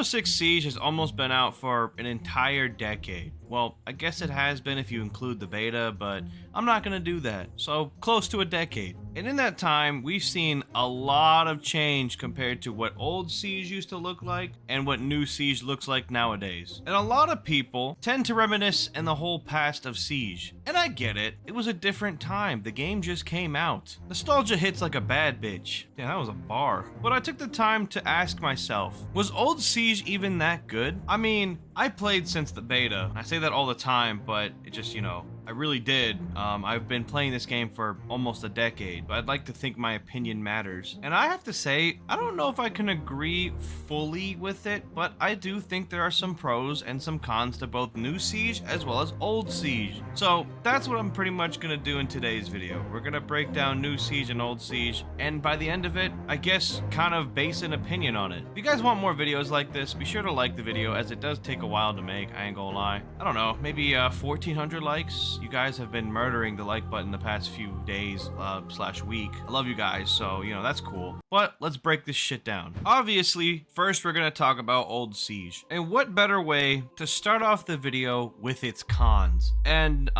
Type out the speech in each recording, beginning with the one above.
Rainbow Six Siege has almost been out for an entire decade. Well, I guess it has been if you include the beta, but I'm not gonna do that. So, close to a decade. And in that time, we've seen a lot of change compared to what old Siege used to look like and what new Siege looks like nowadays. And a lot of people tend to reminisce in the whole past of Siege. And I get it, it was a different time. The game just came out. Nostalgia hits like a bad bitch. Yeah, that was a bar. But I took the time to ask myself, was old Siege even that good? I mean, I played since the beta. I say that all the time, but it just, I really did. I've been playing this game for almost a decade, but I'd like to think my opinion matters. And I have to say, I don't know if I can agree fully with it, but I do think there are some pros and some cons to both new Siege as well as old Siege. So that's what I'm pretty much gonna do in today's video. We're gonna break down new Siege and old Siege, and by the end of it, I guess kind of base an opinion on it. If you guys want more videos like this, be sure to like the video, as it does take a while to make, I ain't gonna lie. I don't know, maybe 1,400 likes? You guys have been murdering the like button the past few days slash week. I love you guys, so that's cool. But let's break this shit down. Obviously, first we're gonna talk about old Siege. And what better way to start off the video with its cons? And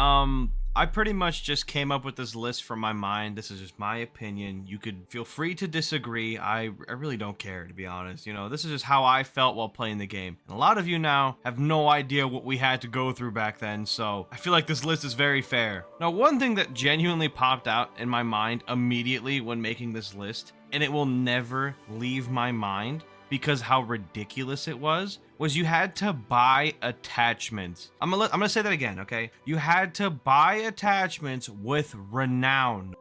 I pretty much just came up with this list from my mind. This is just my opinion. You could feel free to disagree. I really don't care, to be honest. This is just how I felt while playing the game. And a lot of you now have no idea what we had to go through back then, so I feel like this list is very fair. Now, one thing that genuinely popped out in my mind immediately when making this list, and it will never leave my mind because how ridiculous it was you had to buy attachments. I'm gonna say that again, okay? You had to buy attachments with renown.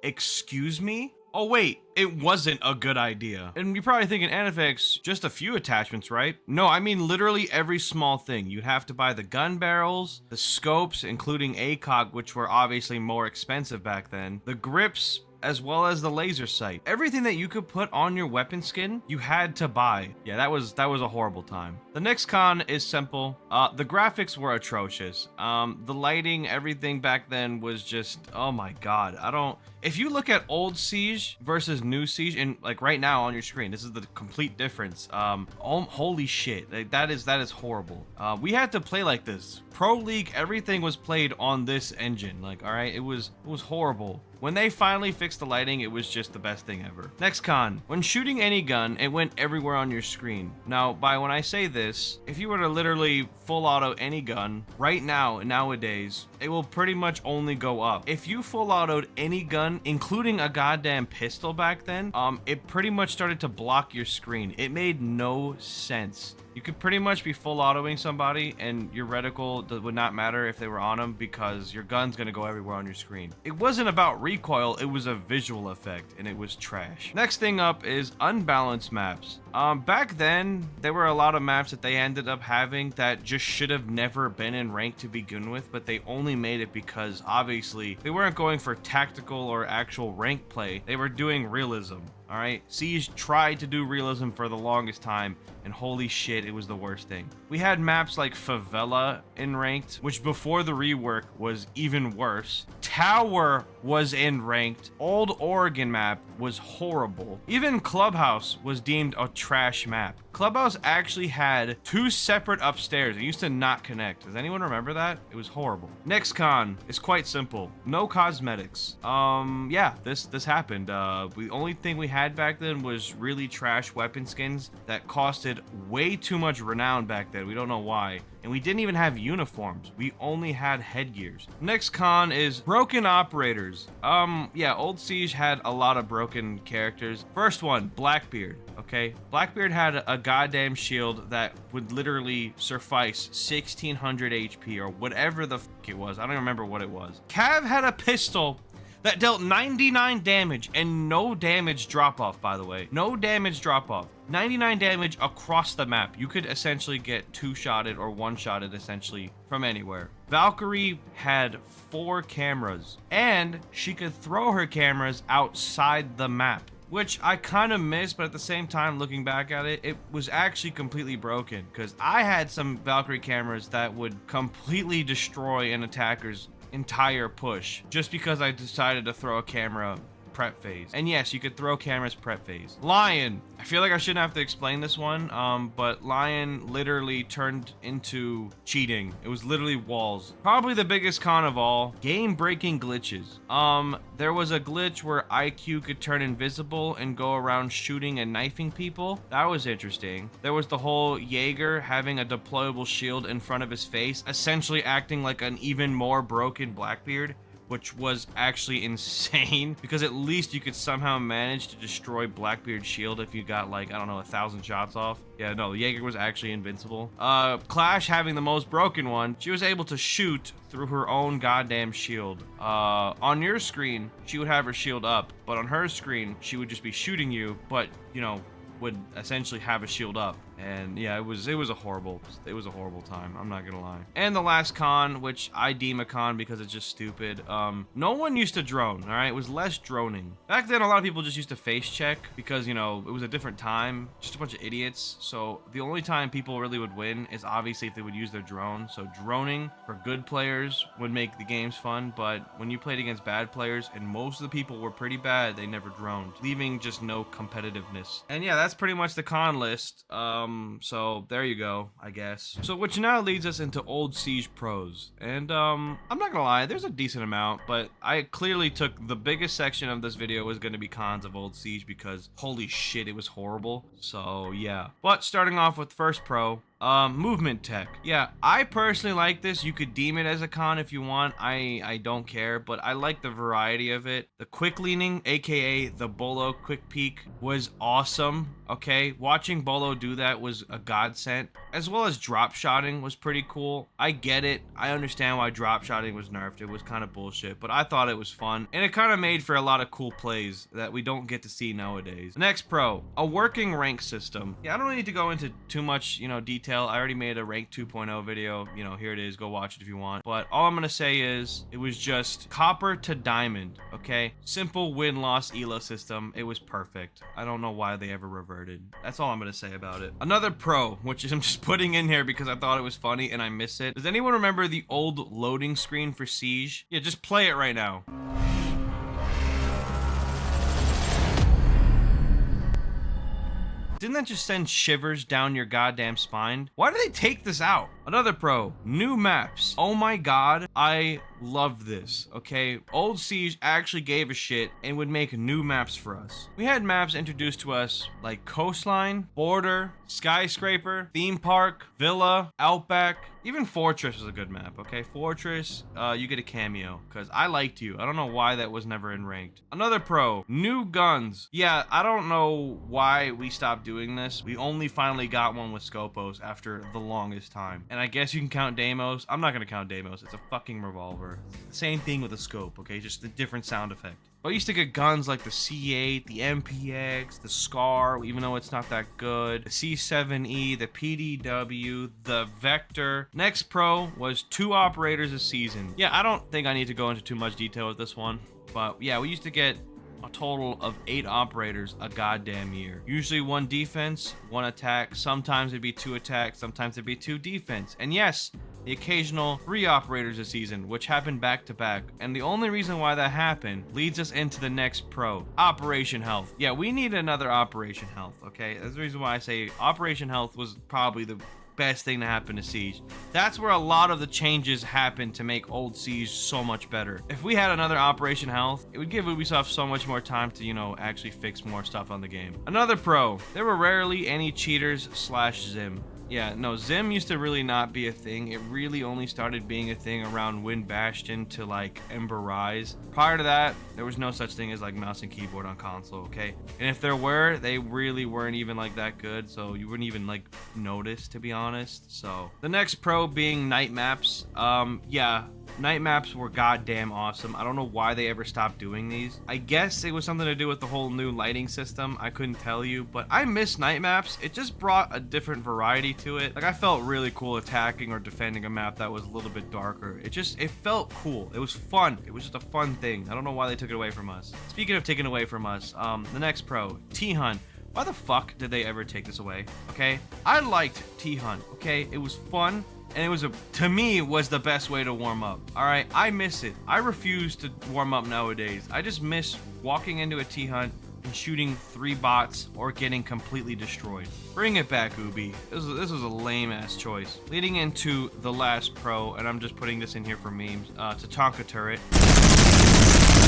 Excuse me? Oh wait, it wasn't a good idea. And you're probably thinking, Anifex, just a few attachments, right? No, I mean literally every small thing. You'd have to buy the gun barrels, the scopes, including ACOG, which were obviously more expensive back then, the grips, as well as the laser sight. Everything that you could put on your weapon skin, you had to buy. Yeah, that was a horrible time. The next con is simple. The graphics were atrocious. The lighting, everything back then was just, oh my god. If you look at old Siege versus new Siege, and like right now on your screen, this is the complete difference. Holy shit, like, that is horrible. We had to play like this. Pro League, everything was played on this engine. Like, all right, it was horrible. When they finally fixed the lighting, it was just the best thing ever. Next con, when shooting any gun, it went everywhere on your screen. Now, when I say this, if you were to literally full auto any gun right now, nowadays, it will pretty much only go up. If you full autoed any gun, including a goddamn pistol back then, it pretty much started to block your screen. It made no sense. You could pretty much be full autoing somebody and your reticle would not matter if they were on them because your gun's gonna go everywhere on your screen. It wasn't about recoil, it was a visual effect and it was trash. Next thing up is unbalanced maps. Back then, there were a lot of maps that they ended up having that just should have never been in rank to begin with, but they only made it because obviously they weren't going for tactical or actual rank play. They were doing realism. All right, Siege tried to do realism for the longest time, and holy shit, it was the worst thing. We had maps like Favela in ranked, which before the rework was even worse. Tower was in ranked. Old Oregon map was horrible. Even Clubhouse was deemed a trash map. Clubhouse actually had 2 separate upstairs. It used to not connect. Does anyone remember that? It was horrible. Next con is quite simple. No cosmetics. Yeah, this happened. The only thing we had back then was really trash weapon skins that costed way too much renown back then. We don't know why. And we didn't even have uniforms. We only had headgears. Next con is broken operators. Yeah, old Siege had a lot of broken characters. First one, Blackbeard. Okay, Blackbeard had a goddamn shield that would literally suffice 1,600 HP or whatever the fuck it was. I don't remember what it was. Cav had a pistol that dealt 99 damage and no damage drop off, by the way. No damage drop off. 99 damage across the map. You could essentially get 2-shotted or 1-shotted essentially from anywhere. Valkyrie had 4 cameras and she could throw her cameras outside the map, which I kind of miss, but at the same time, looking back at it, it was actually completely broken because I had some Valkyrie cameras that would completely destroy an attacker's entire push just because I decided to throw a camera prep phase. And yes, you could throw cameras prep phase. Lion. I feel like I shouldn't have to explain this one, but Lion literally turned into cheating. It was literally walls. Probably the biggest con of all, game-breaking glitches. There was a glitch where IQ could turn invisible and go around shooting and knifing people. That was interesting. There was the whole Jaeger having a deployable shield in front of his face, essentially acting like an even more broken Blackbeard, which was actually insane because at least you could somehow manage to destroy Blackbeard's shield if you got like, I don't know, 1,000 shots off. Yeah, no, Jaeger was actually invincible. Clash having the most broken one, she was able to shoot through her own goddamn shield. On your screen, she would have her shield up, but on her screen, she would just be shooting you, but, you know, would essentially have a shield up. And yeah, it was a horrible time, I'm not gonna lie. And the last con, which I deem a con because it's just stupid, no one used to drone. All right, it was less droning back then. A lot of people just used to face check because, you know, it was a different time, just a bunch of idiots. So the only time people really would win is obviously if they would use their drone. So droning for good players would make the games fun, but when you played against bad players, and most of the people were pretty bad, they never droned, leaving just no competitiveness. And yeah, that's pretty much the con list. So there you go, I guess. So which now leads us into Old Siege pros. And I'm not gonna lie, there's a decent amount, but I clearly took the biggest section of this video was gonna be cons of Old Siege because holy shit, it was horrible. So yeah. But starting off with first pro, movement tech. Yeah, I personally like this. You could deem it as a con if you want. I don't care, but I like the variety of it. The quick leaning, aka the Bolo quick peek, was awesome. Okay, watching Bolo do that was a godsend, as well as drop shotting was pretty cool. I get it. I understand why drop shotting was nerfed. It was kind of bullshit, but I thought it was fun, and it kind of made for a lot of cool plays that we don't get to see nowadays. Next pro, a working rank system. Yeah, I don't need to go into too much, you know, detail. I already made a rank 2.0 video, you know, here it is, go watch it if you want. But all I'm gonna say is it was just copper to diamond. Okay, simple win-loss elo system. It was perfect. I don't know why they ever reverted. That's all I'm gonna say about it. Another pro, which is I'm just putting in here because I thought it was funny and I miss it. Does anyone remember the old loading screen for Siege? Yeah, just play it right now. Didn't that just send shivers down your goddamn spine? Why do they take this out? Another pro, new maps. Oh my god, I love this, okay? Old Siege actually gave a shit and would make new maps for us. We had maps introduced to us like Coastline, Border, Skyscraper, Theme Park, Villa, Outback, even Fortress was a good map, okay? Fortress, you get a cameo, because I liked you. I don't know why that was never in ranked. Another pro, new guns. Yeah, I don't know why we stopped doing this. We only finally got one with Scopos after the longest time. And I guess you can count Deimos. I'm not gonna count Deimos. It's a fucking revolver. Same thing with a scope, okay? Just a different sound effect. But I used to get guns like the C8, the MPX, the SCAR, even though it's not that good, the C7E, the PDW, the Vector. Next pro was 2 operators a season. Yeah, I don't think I need to go into too much detail with this one, but yeah, we used to get a total of 8 operators a goddamn year. Usually 1 defense, 1 attack. Sometimes it'd be 2 attacks, sometimes it'd be 2 defense. And yes, the occasional 3 operators a season, which happened back to back. And the only reason why that happened leads us into the next pro, Operation Health. Yeah, we need another Operation Health, okay? That's the reason why I say Operation Health was probably the best thing to happen to Siege. That's where a lot of the changes happened to make Old Siege so much better. If we had another Operation Health, it would give Ubisoft so much more time to, you know, actually fix more stuff on the game. Another pro, there were rarely any cheaters slash Zim. Yeah, no, Zim used to really not be a thing. It really only started being a thing around Wind Bastion to like Ember Rise. Prior to that, there was no such thing as like mouse and keyboard on console, okay? And if there were, they really weren't even like that good, so you wouldn't even like notice, to be honest. So the next pro being night maps. Yeah, night maps were goddamn awesome. I don't know why they ever stopped doing these. I guess it was something to do with the whole new lighting system. I couldn't tell you, but I miss night maps. It just brought a different variety to it. Like, I felt really cool attacking or defending a map that was a little bit darker. It felt cool. It was fun. It was just a fun thing. I don't know why they took it away from us. Speaking of taking away from us, the next pro, T-Hunt. Why the fuck did they ever take this away? Okay, I liked T-Hunt. Okay, it was fun. and it was to me was the best way to warm up. All right, I miss it. I refuse to warm up nowadays. I just miss walking into a T-Hunt and shooting 3 bots or getting completely destroyed. Bring it back, Ubi. This was a lame ass choice. Leading into the last pro, and I'm just putting this in here for memes, Tatanka turret.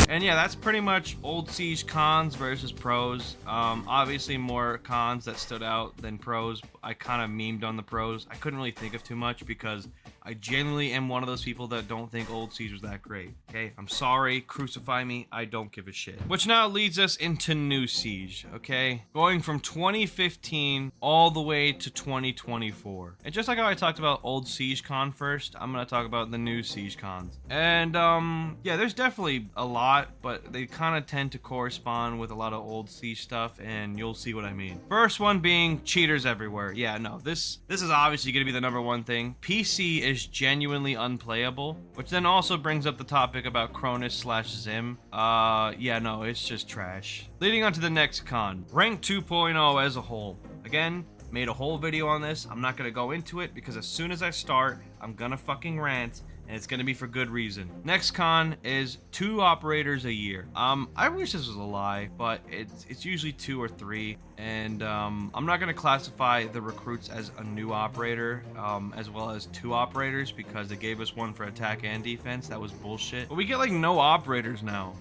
And yeah, that's pretty much old Siege cons versus pros. Obviously more cons that stood out than pros. I kind of memed on the pros. I couldn't really think of too much because I genuinely am one of those people that don't think old Siege was that great. Okay, I'm sorry, crucify me, I don't give a shit. Which now leads us into new Siege, okay? Going from 2015 all the way to 2024. And just like how I talked about old Siege con first, I'm gonna talk about the new Siege cons. And yeah, there's definitely a lot, but they kind of tend to correspond with a lot of old Siege stuff, and you'll see what I mean. First one being cheaters everywhere. Yeah, no, this is obviously gonna be the #1 thing. PC is genuinely unplayable, which then also brings up the topic about Cronus/Zim. Yeah, no, it's just trash. Leading on to the next con, Rank 2.0 as a whole. Again, made a whole video on this. I'm not gonna go into it because as soon as I start, I'm gonna fucking rant, and it's gonna be for good reason. Next con is 2 operators a year. I wish this was a lie, but it's usually 2 or 3, and I'm not gonna classify the recruits as a new operator, as well as 2 operators because they gave us one for attack and defense. That was bullshit. But we get like no operators now.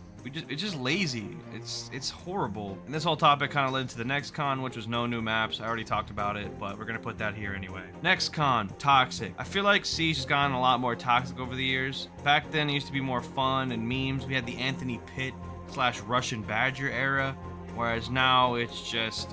It's just lazy. It's horrible. And this whole topic kind of led to the next con, which was no new maps. I already talked about it, but we're gonna put that here anyway. Next con, toxic. I feel like Siege has gotten a lot more toxic over the years. Back then, it used to be more fun and memes. We had the Anthony Pitt / Russian Badger era, whereas now it's just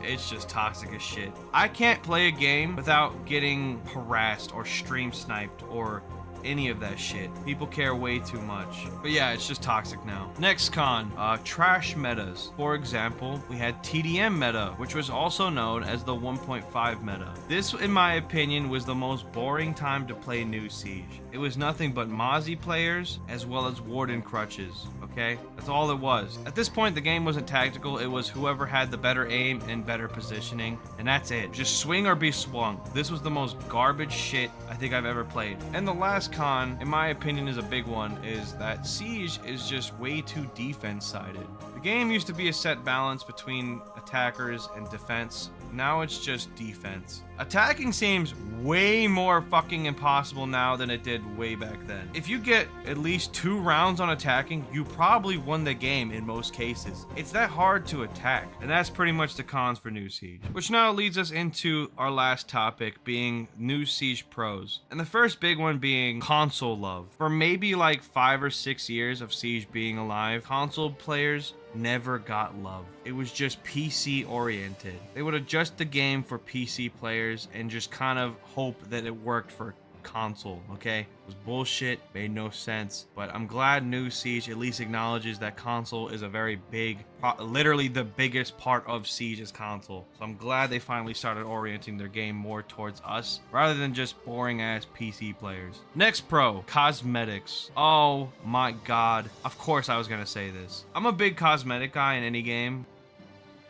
toxic as shit. I can't play a game without getting harassed or stream sniped or any of that shit. People care way too much. But yeah, it's just toxic now. Next con, trash metas. For example, we had TDM meta, which was also known as the 1.5 meta. This, in my opinion, was the most boring time to play New Siege. It was nothing but Mozzie players as well as Warden crutches, okay? That's all it was. At this point, the game wasn't tactical. It was whoever had the better aim and better positioning, and that's it. Just swing or be swung. This was the most garbage shit I think I've ever played. And the last con, in my opinion, is a big one, is that Siege is just way too defense sided. The game used to be a set balance between attackers and defense. Now it's just defense. Attacking seems way more fucking impossible now than it did way back then. If you get at least 2 rounds on attacking, you probably won the game in most cases. It's that hard to attack. And that's pretty much the cons for New Siege. Which now leads us into our last topic, being New Siege pros. And the first big one being console love. For maybe like 5 or 6 years of Siege being alive, console players never got love. It was just PC oriented. They would adjust the game for PC players and just kind of hope that it worked for console, okay? It was bullshit, made no sense, but I'm glad New Siege at least acknowledges that console is a very big, literally the biggest part of Siege is console. So I'm glad they finally started orienting their game more towards us rather than just boring ass PC players. Next pro, cosmetics. Oh my god. Of course I was gonna say this. I'm a big cosmetic guy in any game,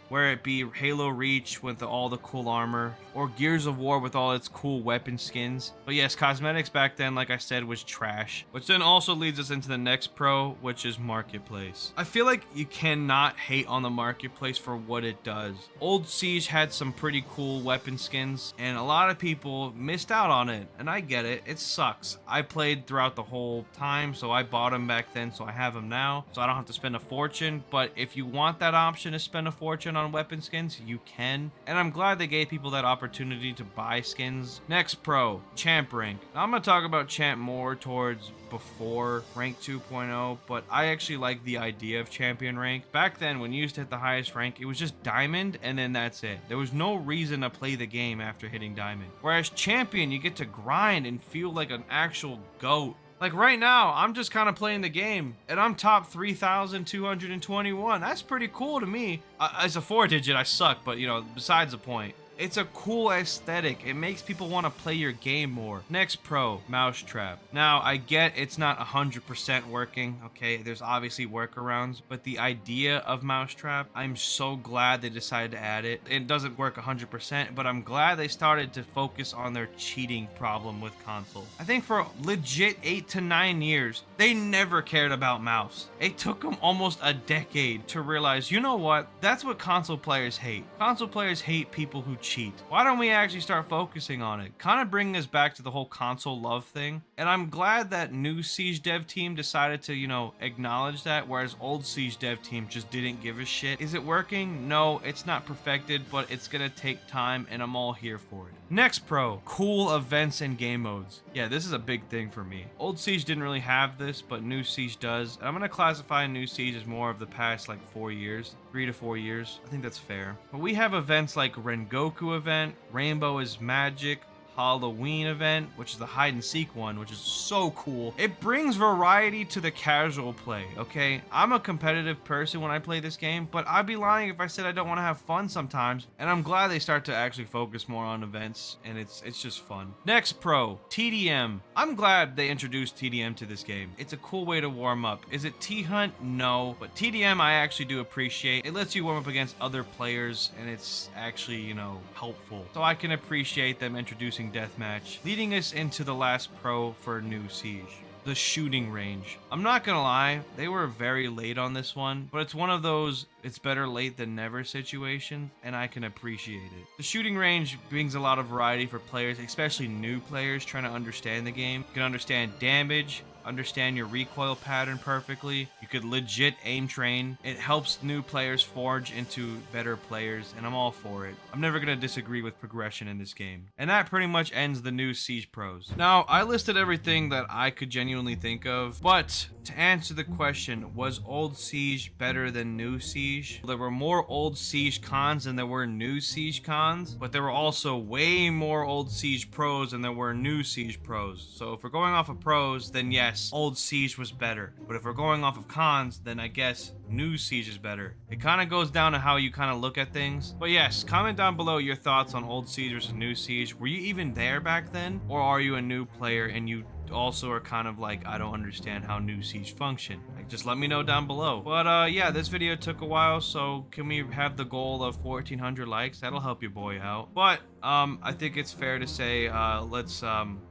where it be Halo Reach with all the cool armor, or Gears of War with all its cool weapon skins. But yes, cosmetics back then, like I said, was trash. Which then also leads us into the next pro, which is Marketplace. I feel like you cannot hate on the Marketplace for what it does. Old Siege had some pretty cool weapon skins, and a lot of people missed out on it, and I get it. It sucks. I played throughout the whole time, so I bought them back then, so I have them now, so I don't have to spend a fortune. But if you want that option to spend a fortune on weapon skins, you can, and I'm glad they gave people that opportunity to buy skins. Next pro, champ rank. Now, I'm gonna talk about champ more towards before rank 2.0, but I actually like the idea of champion rank. Back then, when you used to hit the highest rank, it was just diamond and then that's it. There was no reason to play the game after hitting diamond. Whereas champion, you get to grind and feel like an actual GOAT. Like right now, I'm just kind of playing the game, and I'm top 3,221. That's pretty cool to me. As a 4-digit, I suck, but you know, besides the point. It's a cool aesthetic. It makes people want to play your game more. Next pro, Mousetrap. Now, I get it's not 100% working, okay? There's obviously workarounds, but the idea of Mousetrap, I'm so glad they decided to add it. It doesn't work 100%, but I'm glad they started to focus on their cheating problem with console. I think for legit 8 to 9 years, they never cared about mouse. It took them almost a decade to realize, you know what? That's what console players hate. Console players hate people who cheat. Why don't we actually start focusing on it? Kind of bringing us back to the whole console love thing. And I'm glad that new Siege dev team decided to, acknowledge that, whereas old Siege dev team just didn't give a shit. Is it working? No, it's not perfected, but it's gonna take time, and I'm all here for it. Next pro, cool events and game modes. Yeah, this is a big thing for me. Old Siege didn't really have this, but new Siege does. And I'm gonna classify new Siege as more of the past 4 years, 3 to 4 years. I think that's fair. But we have events like Rengoku event, Rainbow is Magic, Halloween event, which is the hide and seek one, which is so cool. It brings variety to the casual play, okay? I'm a competitive person when I play this game, but I'd be lying if I said I don't want to have fun sometimes, and I'm glad they start to actually focus more on events, and it's just fun. Next pro, TDM. I'm glad they introduced TDM to this game. It's a cool way to warm up. Is it T-Hunt? No, but TDM I actually do appreciate. It lets you warm up against other players, and it's actually, helpful. So I can appreciate them introducing deathmatch, leading us into the last pro for new Siege. The shooting range. I'm not gonna lie, they were very late on this one, but it's one of those it's better late than never situations, and I can appreciate it. The shooting range brings a lot of variety for players, especially new players trying to understand the game. You can understand damage, understand your recoil pattern perfectly. You could legit aim train. It helps new players forge into better players, and I'm all for it. I'm never gonna disagree with progression in this game. And that pretty much ends the new Siege pros. Now, I listed everything that I could genuinely think of, but to answer the question, was old Siege better than new Siege? There were more old Siege cons than there were new Siege cons, but there were also way more old Siege pros than there were new Siege pros. So if we're going off of pros, then yes, old Siege was better. But if we're going off of cons, then I guess new Siege is better. It kind of goes down to how you kind of look at things. But yes, comment down below your thoughts on old Siege versus new Siege. Were you even there back then? Or are you a new player and you also are kind of like, I don't understand how new Siege function? Just let me know down below. But yeah, this video took a while, so can we have the goal of 1,400 likes? That'll help your boy out. But I think it's fair to say, let's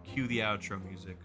cue the outro music.